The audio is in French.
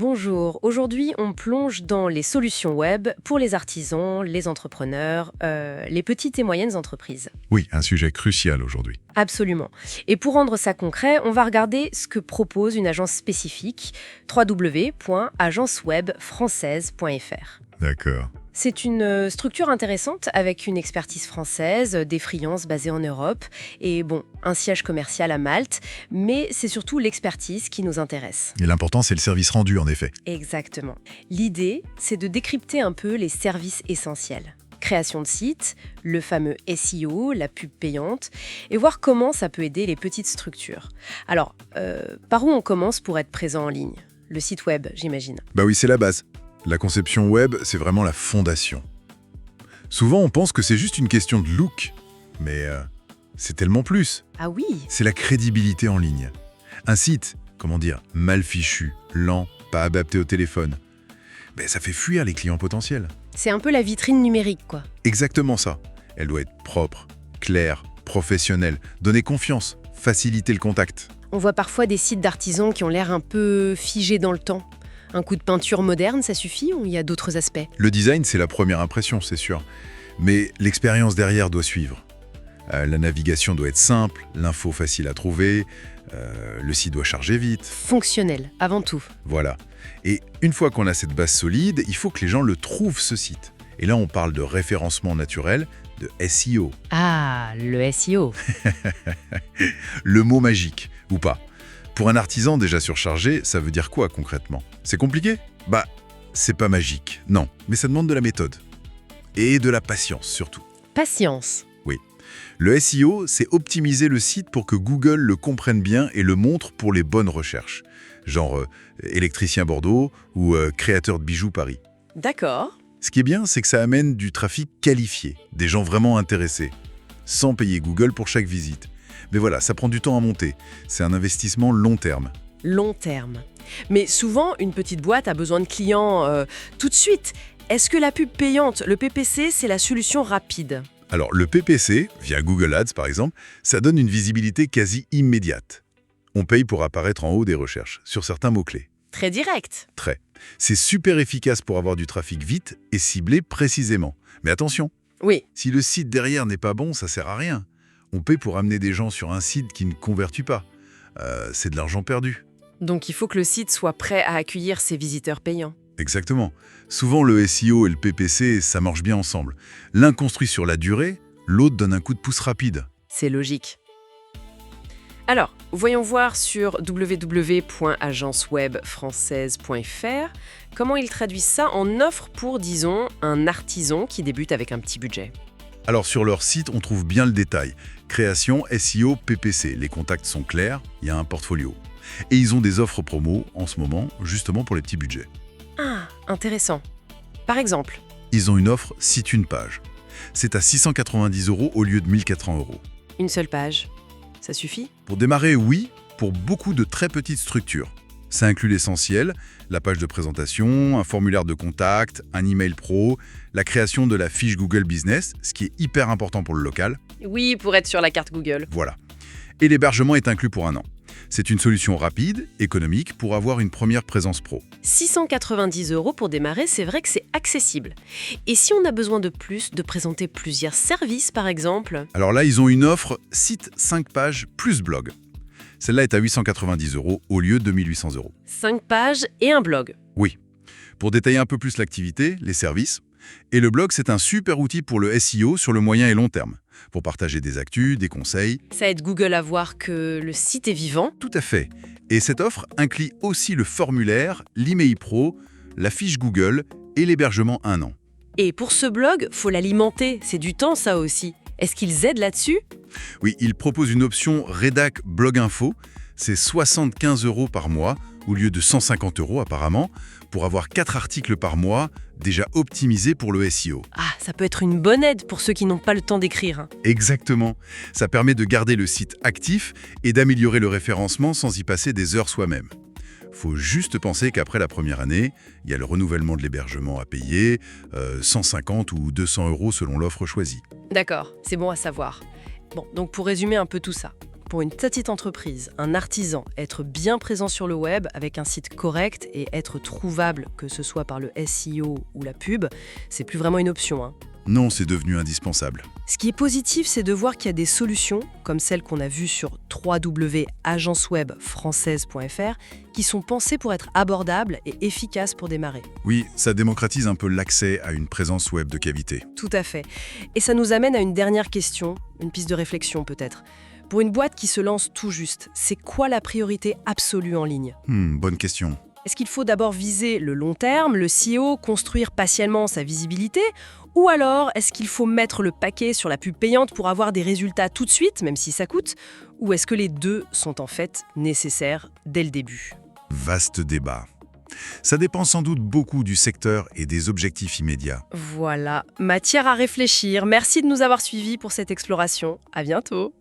Bonjour, aujourd'hui on plonge dans les solutions web pour les artisans, les entrepreneurs, les petites et moyennes entreprises. Oui, un sujet crucial aujourd'hui. Absolument. Et pour rendre ça concret, on va regarder ce que propose une agence spécifique, www.agencewebfrancaise.fr. D'accord. C'est une structure intéressante avec une expertise française, des freelances basés en Europe et un siège commercial à Malte, mais c'est surtout l'expertise qui nous intéresse. Et l'important, c'est le service rendu, en effet. Exactement. L'idée, c'est de décrypter un peu les services essentiels. Création de site, le fameux SEO, la pub payante, et voir comment ça peut aider les petites structures. Alors, par où on commence pour être présent en ligne ? Le site web, j'imagine. Bah oui, c'est la base. La conception web, c'est vraiment la fondation. Souvent, on pense que c'est juste une question de look, mais c'est tellement plus. Ah oui ? C'est la crédibilité en ligne. Un site, mal fichu, lent, pas adapté au téléphone, ça fait fuir les clients potentiels. C'est un peu la vitrine numérique, quoi. Exactement ça. Elle doit être propre, claire, professionnelle, donner confiance, faciliter le contact. On voit parfois des sites d'artisans qui ont l'air un peu figés dans le temps. Un coup de peinture moderne, ça suffit ou il y a d'autres aspects ? Le design, c'est la première impression, c'est sûr. Mais l'expérience derrière doit suivre. La navigation doit être simple, l'info facile à trouver, le site doit charger vite. Fonctionnel, avant tout. Voilà. Et une fois qu'on a cette base solide, il faut que les gens le trouvent, ce site. Et là, on parle de référencement naturel, de SEO. Ah, le SEO. Le mot magique, ou pas. Pour un artisan déjà surchargé, ça veut dire quoi concrètement ? C'est compliqué ? C'est pas magique, non. Mais ça demande de la méthode. Et de la patience surtout. Patience. Oui. Le SEO, c'est optimiser le site pour que Google le comprenne bien et le montre pour les bonnes recherches. Genre électricien Bordeaux ou créateur de bijoux Paris. D'accord. Ce qui est bien, c'est que ça amène du trafic qualifié, des gens vraiment intéressés, sans payer Google pour chaque visite. Mais voilà, ça prend du temps à monter. C'est un investissement long terme. Long terme. Mais souvent, une petite boîte a besoin de clients tout de suite. Est-ce que la pub payante, le PPC, c'est la solution rapide ? Alors, le PPC, via Google Ads par exemple, ça donne une visibilité quasi immédiate. On paye pour apparaître en haut des recherches, sur certains mots-clés. Très direct. Très. C'est super efficace pour avoir du trafic vite et ciblé précisément. Mais attention, Oui. si le site derrière n'est pas bon, ça sert à rien. On paye pour amener des gens sur un site qui ne convertit pas. C'est de l'argent perdu. Donc il faut que le site soit prêt à accueillir ses visiteurs payants. Exactement. Souvent, le SEO et le PPC, ça marche bien ensemble. L'un construit sur la durée, l'autre donne un coup de pouce rapide. C'est logique. Alors, voyons voir sur www.agencewebfrancaise.fr comment ils traduisent ça en offre pour, disons, un artisan qui débute avec un petit budget. Alors sur leur site, on trouve bien le détail. Création, SEO, PPC. Les contacts sont clairs, il y a un portfolio. Et ils ont des offres promo en ce moment, justement pour les petits budgets. Ah, intéressant. Par exemple, Ils ont une offre Site une page. C'est à 690 € au lieu de 1400 €. une seule page, ça suffit ? Pour démarrer, oui, pour beaucoup de très petites structures. Ça inclut l'essentiel, la page de présentation, un formulaire de contact, un email pro, la création de la fiche Google Business, ce qui est hyper important pour le local. Oui, pour être sur la carte Google. Voilà. Et l'hébergement est inclus pour 1 an. C'est une solution rapide, économique, pour avoir une première présence pro. 690 € pour démarrer, c'est vrai que c'est accessible. Et si on a besoin de plus, de présenter plusieurs services par exemple ? Alors là, ils ont une offre site 5 pages plus blog. Celle-là est à 890 € au lieu de 1800 €. 5 pages et un blog. Oui. Pour détailler un peu plus l'activité, les services. Et le blog, c'est un super outil pour le SEO sur le moyen et long terme. Pour partager des actus, des conseils. Ça aide Google à voir que le site est vivant. Tout à fait. Et cette offre inclut aussi le formulaire, l'email pro, la fiche Google et l'hébergement 1 an. Et pour ce blog, faut l'alimenter. C'est du temps ça aussi. Est-ce qu'ils aident là-dessus ? Oui, il propose une option Rédac Blog Info. C'est 75 € par mois, au lieu de 150 € apparemment, pour avoir 4 articles par mois, déjà optimisés pour le SEO. Ah, ça peut être une bonne aide pour ceux qui n'ont pas le temps d'écrire. Exactement. Ça permet de garder le site actif et d'améliorer le référencement sans y passer des heures soi-même. Faut juste penser qu'après la première année, il y a le renouvellement de l'hébergement à payer, 150 ou 200 € selon l'offre choisie. D'accord, c'est bon à savoir. Bon, donc pour résumer un peu tout ça, Pour une petite entreprise, un artisan, être bien présent sur le web avec un site correct et être trouvable, que ce soit par le SEO ou la pub, c'est plus vraiment une option, hein. Non, c'est devenu indispensable. Ce qui est positif, c'est de voir qu'il y a des solutions, comme celles qu'on a vues sur www.agencewebfrançaise.fr, qui sont pensées pour être abordables et efficaces pour démarrer. Oui, ça démocratise un peu l'accès à une présence web de qualité. Tout à fait. Et ça nous amène à une dernière question, une piste de réflexion peut-être. Pour une boîte qui se lance tout juste, c'est quoi la priorité absolue en ligne ? Bonne question. Est-ce qu'il faut d'abord viser le long terme, le SEO, construire patiemment sa visibilité ? Ou alors, est-ce qu'il faut mettre le paquet sur la pub payante pour avoir des résultats tout de suite, même si ça coûte ? Ou est-ce que les deux sont en fait nécessaires dès le début ? Vaste débat. Ça dépend sans doute beaucoup du secteur et des objectifs immédiats. Voilà, matière à réfléchir. Merci de nous avoir suivis pour cette exploration. À bientôt.